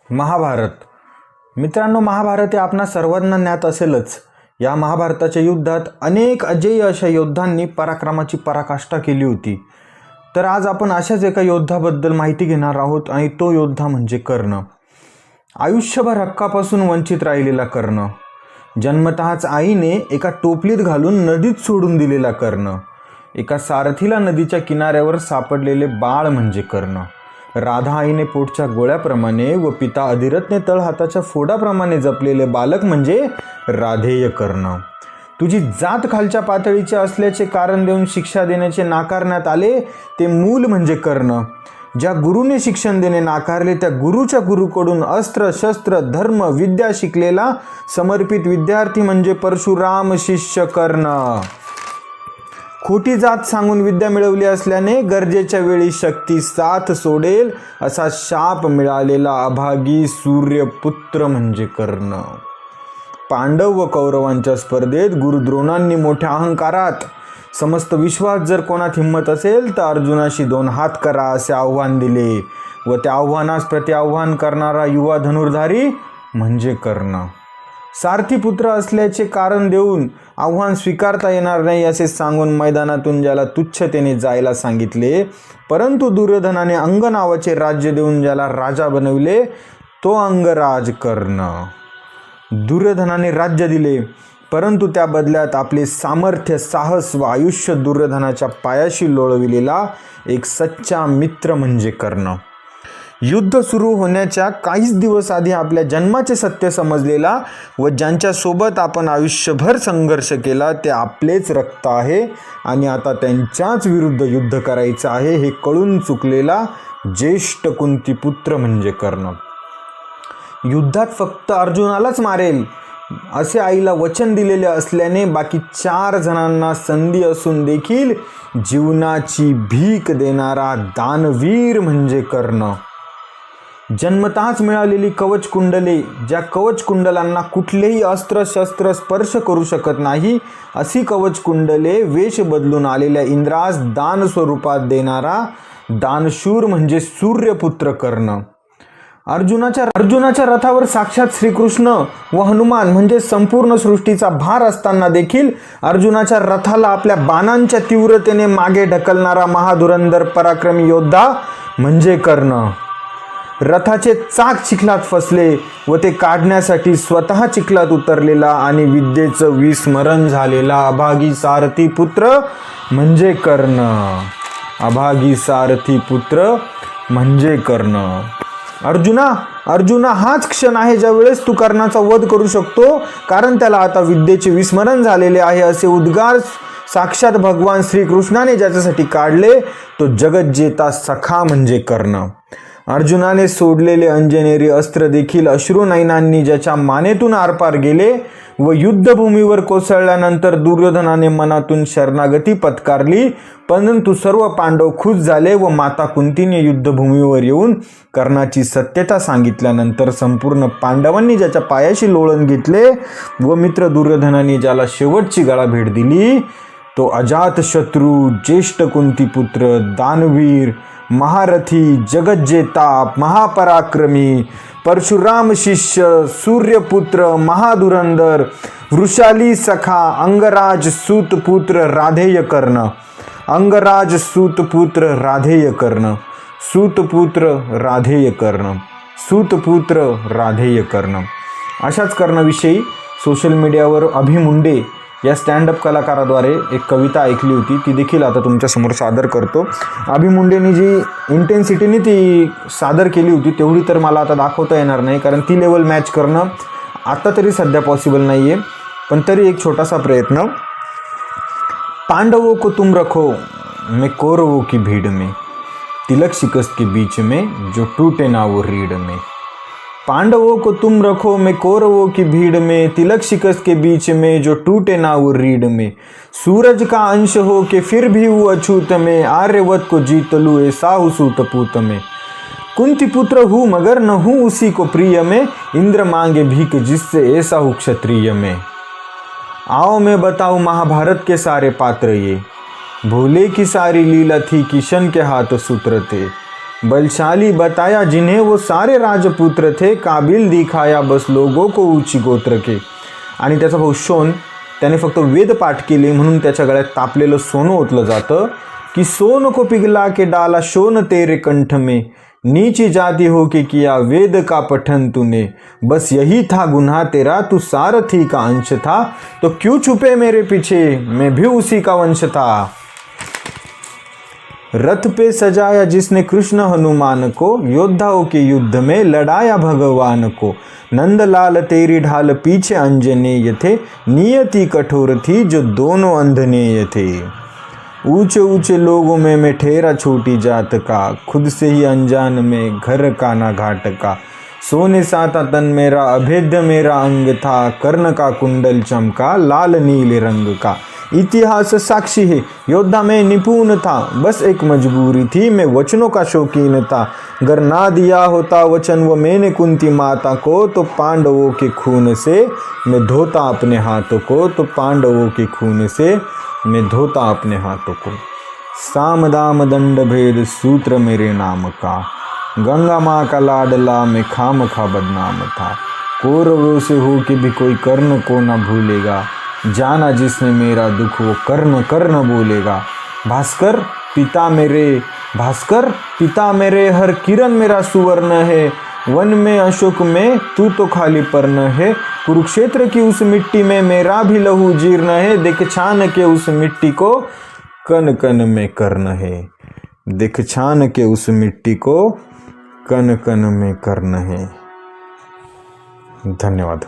महाभारत. मित्रांनो, महाभारत हे आपणा सर्वांना ज्ञात असेलच. या महाभारताच्या युद्धात अनेक अजेय अशा योद्धांनी पराक्रमाची पराकाष्ठा केली होती. तर आज आपण अशाच एका योद्धाबद्दल माहिती घेणार आहोत आणि तो योद्धा म्हणजे कर्ण. आयुष्यभर हक्कापासून वंचित राहिलेला कर्ण, जन्मतःच आईने एका टोपलीत घालून नदीत सोडून दिलेला कर्ण, एका सारथीला नदीच्या किनाऱ्यावर सापडलेले बाळ म्हणजे कर्ण, राधा आईने पोटच्या गोळ्याप्रमाणे व पिता अधिरथने तळहाताच्या फोडाप्रमाणे जपलेले बालक म्हणजे राधेय कर्ण. तुझी जात खालच्या पातळीची असल्याचे कारण देऊन शिक्षा देण्याचे नाकारण्यात आले ते मूल म्हणजे कर्ण. ज्या गुरुने शिक्षण देणे नाकारले त्या गुरुच्या गुरुकडून अस्त्र शस्त्र धर्म विद्या शिकलेला समर्पित विद्यार्थी म्हणजे परशुराम शिष्य कर्ण. खोटी जात सांगून विद्या मिळवली असल्याने गरजेच्या वेळी शक्ती साथ सोडेल असा शाप मिळालेला अभागी सूर्यपुत्र म्हणजे कर्ण. पांडव व कौरवांच्या स्पर्धेत गुरुद्रोणांनी मोठ्या अहंकारात समस्त विश्वास जर कोणात हिंमत असेल तर अर्जुनाशी 2 हात करा असे आव्हान दिले व त्या आव्हानास प्रत्याव्हान करणारा युवा धनुर्धारी म्हणजे कर्ण. सारथी पुत्र असल्याचे कारण देऊन आव्हान स्वीकारता येणार नाही असे सांगून मैदानातून ज्याला तुच्छतेने जायला सांगितले, परंतु दुर्योधनाने अंग नावाचे राज्य देऊन ज्याला राजा बनविले तो अंगराज कर्ण. दुर्योधनाने राज्य दिले परंतु त्या बदल्यात आपले सामर्थ्य साहस व आयुष्य दुर्योधनाच्या पायाशी लोळविलेला एक सच्चा मित्र म्हणजे कर्ण. युद्ध सुरू होण्याच्या काहीच दिवस आधी आपल्या जन्माचे सत्य समजलेला व ज्यांच्यासोबत आपण आयुष्यभर संघर्ष केला ते आपलेच रक्त आहे आणि आता त्यांच्याच विरुद्ध युद्ध करायचं आहे हे कळून चुकलेला ज्येष्ठ कुंतीपुत्र म्हणजे कर्ण. युद्धात फक्त अर्जुनालाच मारेल असे आईला वचन दिलेले असल्याने बाकी 4 जणांना संधी असून देखील जीवनाची भीक देणारा दानवीर म्हणजे कर्ण. जन्मतःच मिळालेली कवच कुंडले, ज्या कवच कुंडलांना कुठलेही अस्त्र शस्त्र स्पर्श करू शकत नाही अशी कवच कुंडले वेश बदलून आलेल्या इंद्रास दान स्वरूपात देणारा दानशूर म्हणजे सूर्यपुत्र कर्ण. अर्जुनाच्या रथावर साक्षात श्रीकृष्ण व हनुमान म्हणजे संपूर्ण सृष्टीचा भार असताना देखील अर्जुनाच्या रथाला आपल्या बाणांच्या तीव्रतेने मागे ढकलणारा महाधुरंधर पराक्रमी योद्धा म्हणजे कर्ण. रथाचे चाक चिखलात फसले व ते काढण्यासाठी स्वतः चिखलात उतरलेला आणि विद्येचं विस्मरण झालेला अभागी सारथी पुत्र म्हणजे कर्ण. अभागी सारथी पुत्र म्हणजे कर्ण. अर्जुना हाच क्षण आहे ज्या वेळेस तू कर्णाचा वध करू शकतो, कारण त्याला आता विद्येचे विस्मरण झालेले आहे असे उद्गार साक्षात भगवान श्रीकृष्णाने ज्याच्यासाठी काढले तो जगज्जेता सखा म्हणजे कर्ण. अर्जुनाने सोडलेले अंजनेरी अस्त्र देखील अश्रुनयनांनी ज्याच्या मानेतून आरपार गेले व युद्धभूमीवर कोसळल्यानंतर दुर्योधनाने मनातून शरणागती पत्कारली, परंतु सर्व पांडव खुश झाले व माता कुंतीने युद्धभूमीवर येऊन कर्णाची सत्यता सांगितल्यानंतर संपूर्ण पांडवांनी ज्याच्या पायाशी लोळण घेतले व मित्र दुर्योधनाने ज्याला शेवटची गळाभेट दिली तो अजातशत्रू ज्येष्ठ कुंतीपुत्र दानवीर महारथी जगज्जेता महापराक्रमी परशुराम शिष्य सूर्यपुत्र महाधुरंधर वृषाली सखा अंगराज सूतपुत्र राधेय कर्ण. अंगराज सूतपुत्र राधेय कर्ण. सूतपुत्र राधेय कर्ण. सूतपुत्र राधेय कर्ण. अशाच कर्णाविषयी सोशल मीडियावर अभि मुंडे या स्टँडअप कलाकाराद्वारे एक कविता ऐकली होती, ती देखील आता तुमच्यासमोर सादर करतो. अभि मुंडेंनी जी इंटेन्सिटीने ती सादर केली होती तेवढी तर मला आता दाखवता येणार नाही, कारण ती लेवल मॅच करणं आता तरी सध्या पॉसिबल नाही आहे, पण तरी एक छोटासा प्रयत्न. पांडवों को तुम रखो मैं कौरवों की भीड़ में, तिलक शिकस्त के बीच में जो टूटे ना वो रीढ़ में. पांडवों को तुम रखो मैं कौरवों की भीड़ में, तिलक शिकस्त के बीच में जो टूटे ना वो रीढ़ में. सूरज का अंश हो के फिर भी वो अछूत में, आर्यवत को जीत लूँ ऐसा हूँ सूतपूत में. कुंती पुत्र हूँ मगर न हूँ उसी को प्रिय में, इंद्र मांगे भीख जिससे ऐसा हूँ क्षत्रिय में. आओ मैं बताऊँ महाभारत के सारे पात्र ये, भोले की सारी लीला थी किशन के हाथ सूत्र थे. बलशाली बताया जिन्हें वो सारे राजपुत्र थे, काबिल दिखाया बस लोगों को ऊंची गोत्र के. आणि त्याचा भाऊ शोन त्याने फक्त वेद पाठ केले म्हणून त्याच्या गळ्यात तापलेलं सोनं ओतलं जातं की सोन को पिघला के डाला शोन तेरे कंठ में, नीची जाति हो के किया वेद का पठन तूने, बस यही था गुनाह तेरा तू सारथी का अंश था, तो क्यों छुपे मेरे पीछे मैं भी उसी का वंश था. रथ पे सजाया जिसने कृष्ण हनुमान को, योद्धाओं के युद्ध में लड़ाया भगवान को, नंदलाल तेरी ढाल पीछे अंजनेय थे, नियति कठोर थी जो दोनों अंधनेय थे. ऊंचे ऊंचे लोगों में मैं ठहरा छोटी जात का, खुद से ही अनजान में घर का ना घाट का, सोने सा था तन मेरा अभेद्य मेरा अंग था, कर्ण का कुंडल चमका लाल नीले रंग का. इतिहास साक्षी है योद्धा में निपुण था, बस एक मजबूरी थी मैं वचनों का शौकीन था, अगर ना दिया होता वचन वो मैंने कुंती माता को, तो पांडवों के खून से मैं धोता अपने हाथों को, तो पांडवों के खून से मैं धोता अपने हाथों को. साम दाम दंड भेद सूत्र मेरे नाम का, गंगा माँ का लाडला मैं खाम खा बदनाम था, कौरवों से हो के भी कोई कर्ण को ना भूलेगा, जाना जिसने मेरा दुख वो कर्ण कर्ण बोलेगा. भास्कर पिता मेरे हर किरण मेरा सुवर्ण है, वन में अशोक में तू तो खाली पर्ण है, कुरुक्षेत्र की उस मिट्टी में मेरा भी लहू जीर्ण है, देख छान के उस मिट्टी को कन कन में कर्ण है, देख छान के उस मिट्टी को कन कन में कर्ण है. धन्यवाद.